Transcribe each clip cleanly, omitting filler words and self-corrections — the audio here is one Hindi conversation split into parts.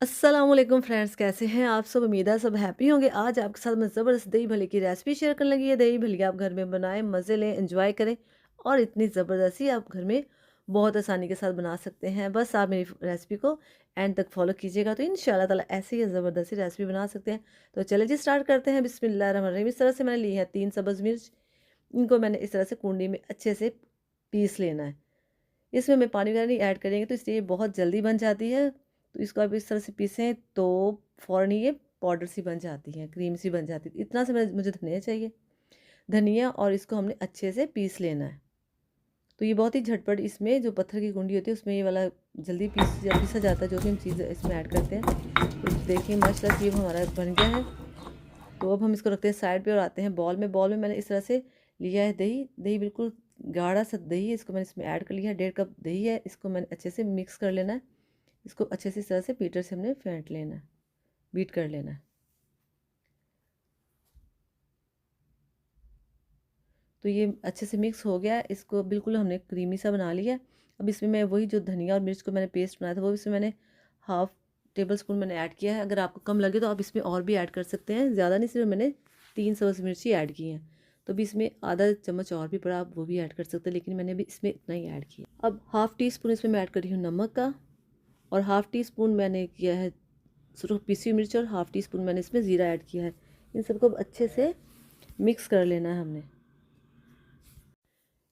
अस्सलामुअलैकुम फ्रेंड्स, कैसे हैं आप सब? उम्मीद है सब हैप्पी होंगे। आज आपके साथ मैं ज़बरदस्त दही भल्ले की रेसिपी शेयर करने लगी है। दही भल्ले आप घर में बनाएं, मज़े लें, एंजॉय करें और इतनी ज़बरदस्ती आप घर में बहुत आसानी के साथ बना सकते हैं। बस आप मेरी रेसिपी को एंड तक फॉलो कीजिएगा तो इंशाल्लाह ताला ऐसी ही ज़बरदस्ती रेसिपी बना सकते हैं। तो चलिए जी स्टार्ट करते हैं। बिस्मिल्लाहिर्रहमानिर्रहीम। इस तरह से मैंने ली है 3 सब्ज़ मिर्च। इनको मैंने इस तरह से कूंडी में अच्छे से पीस लेना है। इसमें मैं पानी वगैरह नहीं ऐड करेंगे तो इसलिए ये बहुत जल्दी बन जाती है। तो इसको आप इस तरह से पीसें तो फ़ौरन ही ये पाउडर सी बन जाती है, क्रीम सी बन जाती है। इतना से मुझे धनिया चाहिए, धनिया, और इसको हमने अच्छे से पीस लेना है। तो ये बहुत ही झटपट, इसमें जो पत्थर की कुंडी होती है उसमें ये वाला जल्दी पीसा जाता है जो भी हम चीज़ इसमें ऐड करते हैं। तो देखिए माशाल्लाह से ये हमारा बन गया है। तो अब हम इसको रखते हैं साइड पे और आते हैं बॉल में। बॉल में मैंने इस तरह से लिया है दही। दही बिल्कुल गाढ़ा सा दही है, इसको मैंने इसमें ऐड कर लिया है। 1.5 कप दही है, इसको मैंने अच्छे से मिक्स कर लेना है। इसको अच्छे से इस तरह से बीटर से हमने फेंट लेना है, बीट कर लेना है। तो ये अच्छे से मिक्स हो गया है, इसको बिल्कुल हमने क्रीमी सा बना लिया है। अब इसमें मैं वही जो धनिया और मिर्च को मैंने पेस्ट बनाया था वो इसमें मैंने हाफ़ टेबल स्पून मैंने ऐड किया है। अगर आपको कम लगे तो आप इसमें और भी ऐड कर सकते हैं, ज़्यादा नहीं, सिर्फ मैंने 3 सब्ज़ मिर्ची ऐड की हैं। तो अभी इसमें आधा चम्मच और भी पड़ा, आप वो भी ऐड कर सकते हैं, लेकिन मैंने अभी इसमें इतना ही ऐड किया। अब हाफ़ टी स्पून इसमें मैं ऐड कर रही हूँ नमक का, और हाफ़ टी स्पून मैंने किया है सिर्फ पिसी हुई मिर्च, और हाफ़ टी स्पून मैंने इसमें ज़ीरा ऐड किया है। इन सबको अच्छे से मिक्स कर लेना है हमने।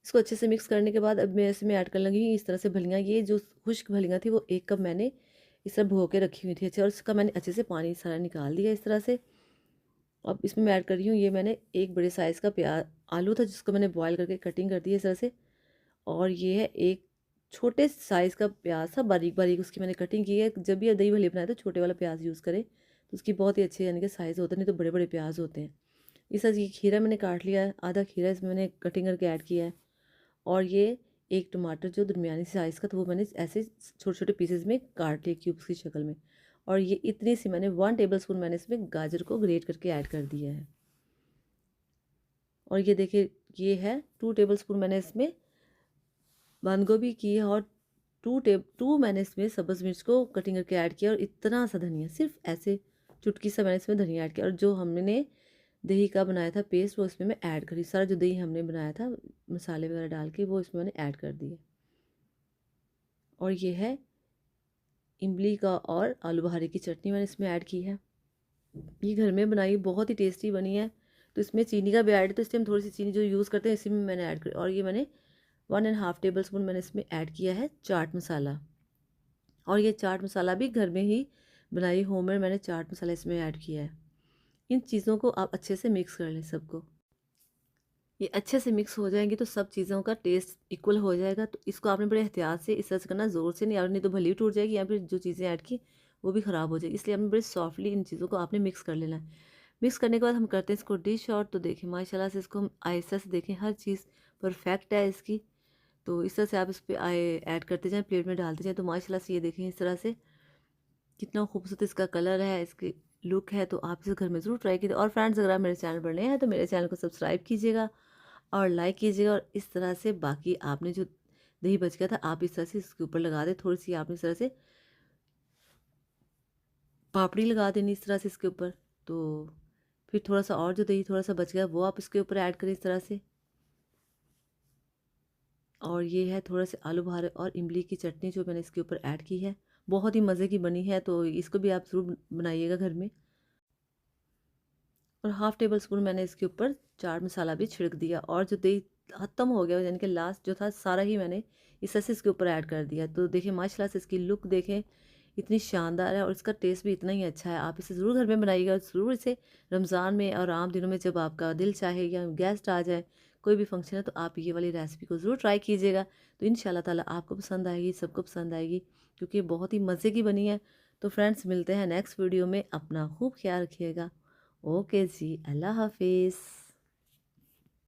इसको अच्छे से मिक्स करने के बाद अब मैं इसमें ऐड करने लगी इस तरह से भलियाँ। ये जो खुश्क भलियाँ थी वो 1 कप मैंने इस तरह भगो के रखी हुई थी अच्छे, और इसका मैंने अच्छे से पानी सारा निकाल दिया इस तरह से। अब इसमें मैं ऐड कर रही हूँ, ये मैंने एक बड़े साइज़ का आलू था जिसको मैंने बॉयल करके कटिंग कर दी है इस तरह से। और ये है एक छोटे साइज़ का प्याज था, बारीक बारीक उसकी मैंने कटिंग की है। जब भी आप दही भल्ले बनाए तो छोटे वाला प्याज यूज़ करें तो उसकी बहुत ही अच्छे यानी कि साइज़ होता है, नहीं तो बड़े बड़े प्याज होते हैं। इस तरह से ये खीरा मैंने काट लिया है, आधा खीरा इसमें मैंने कटिंग करके ऐड किया है। और ये एक टमाटर जो दरमियानी साइज़ का था वो मैंने ऐसे छोटे छोटे पीसेस में काट लिया क्यूब्स की शक्ल में। और ये इतनी सी मैंने 1 टेबल स्पून मैंने इसमें गाजर को ग्रेट करके ऐड कर दिया है। और ये देखिए ये है 2 टेबल स्पून मैंने इसमें बंद गोभी की है, और 2 मैंने इसमें सब्ज़ मिर्च को कटिंग करके ऐड किया, और इतना सा धनिया, सिर्फ ऐसे चुटकी सा मैंने इसमें धनिया ऐड किया। और जो हमने दही का बनाया था पेस्ट वो इसमें मैं ऐड करी, सारा जो दही हमने बनाया था मसाले वगैरह डाल के वो इसमें मैंने ऐड कर दिए। और ये है इमली का और आलू बुखारे की चटनी मैंने इसमें ऐड की है। ये घर में बनाई बहुत ही टेस्टी बनी है। तो इसमें चीनी का भी ऐड है, तो इसलिए हम थोड़ी सी चीनी जो यूज़ करते हैं इसी में मैंने ऐड करी। और ये मैंने 1.5 टेबल स्पून मैंने इसमें ऐड किया है चाट मसाला। और ये चाट मसाला भी घर में ही बनाई होममेड मैंने चाट मसाला इसमें ऐड किया है। इन चीज़ों को आप अच्छे से मिक्स कर लें सबको। ये अच्छे से मिक्स हो जाएंगे तो सब चीज़ों का टेस्ट इक्वल हो जाएगा। तो इसको आपने बड़े एहतियात से इस तरह से करना, ज़ोर से नहीं, और नहीं तो भली टूट जाएगी या फिर जो चीज़ें ऐड की वो भी ख़राब हो जाएगी। इसलिए आपने बड़े सॉफ्टली इन चीज़ों को आपने मिक्स कर लेना है। मिक्स करने के बाद हम करते हैं इसको डिश आउट। तो देखें माशाल्लाह से इसको हम आहिस्ता से देखें, हर चीज़ परफेक्ट है इसकी। तो इस तरह से आप इस पर ऐड करते जाएँ, प्लेट में डालते जाएँ। तो माशाल्लाह से ये देखें इस तरह से कितना खूबसूरत इसका कलर है, इसकी लुक है। तो आप इसे घर में ज़रूर ट्राई कीजिए। और फ्रेंड्स अगर आप मेरे चैनल पर नए हैं तो मेरे चैनल को सब्सक्राइब कीजिएगा और लाइक कीजिएगा। और इस तरह से बाकी आपने जो दही बच गया था आप इस तरह से इसके ऊपर लगा दें, थोड़ी सी आपने इस तरह से पापड़ी लगा देनी इस तरह से इसके ऊपर। तो फिर थोड़ा सा और जो दही थोड़ा सा बच गया वो आप इसके ऊपर ऐड करें इस तरह से। और ये है थोड़ा से आलू बुखारे और इमली की चटनी जो मैंने इसके ऊपर ऐड की है, बहुत ही मज़े की बनी है। तो इसको भी आप ज़रूर बनाइएगा घर में। और हाफ़ टेबल स्पून मैंने इसके ऊपर चाट मसाला भी छिड़क दिया। और जो दही ख़त्म हो गया यानी कि लास्ट जो था सारा ही मैंने इस तरह से इसके ऊपर ऐड कर दिया। तो देखिए माशाल्लाह से इसकी लुक देखें इतनी शानदार है, और इसका टेस्ट भी इतना ही अच्छा है। आप इसे ज़रूर घर में बनाइएगा, ज़रूर इसे रमज़ान में और आम दिनों में जब आपका दिल चाहे या गेस्ट आ जाए, कोई भी फंक्शन है, तो आप ये वाली रेसिपी को ज़रूर ट्राई कीजिएगा। तो इंशाल्लाह ताला आपको पसंद आएगी, सबको पसंद आएगी, क्योंकि ये बहुत ही मज़े की बनी है। तो फ्रेंड्स मिलते हैं नेक्स्ट वीडियो में, अपना खूब ख्याल रखिएगा। ओके जी, अल्लाह हाफिज़।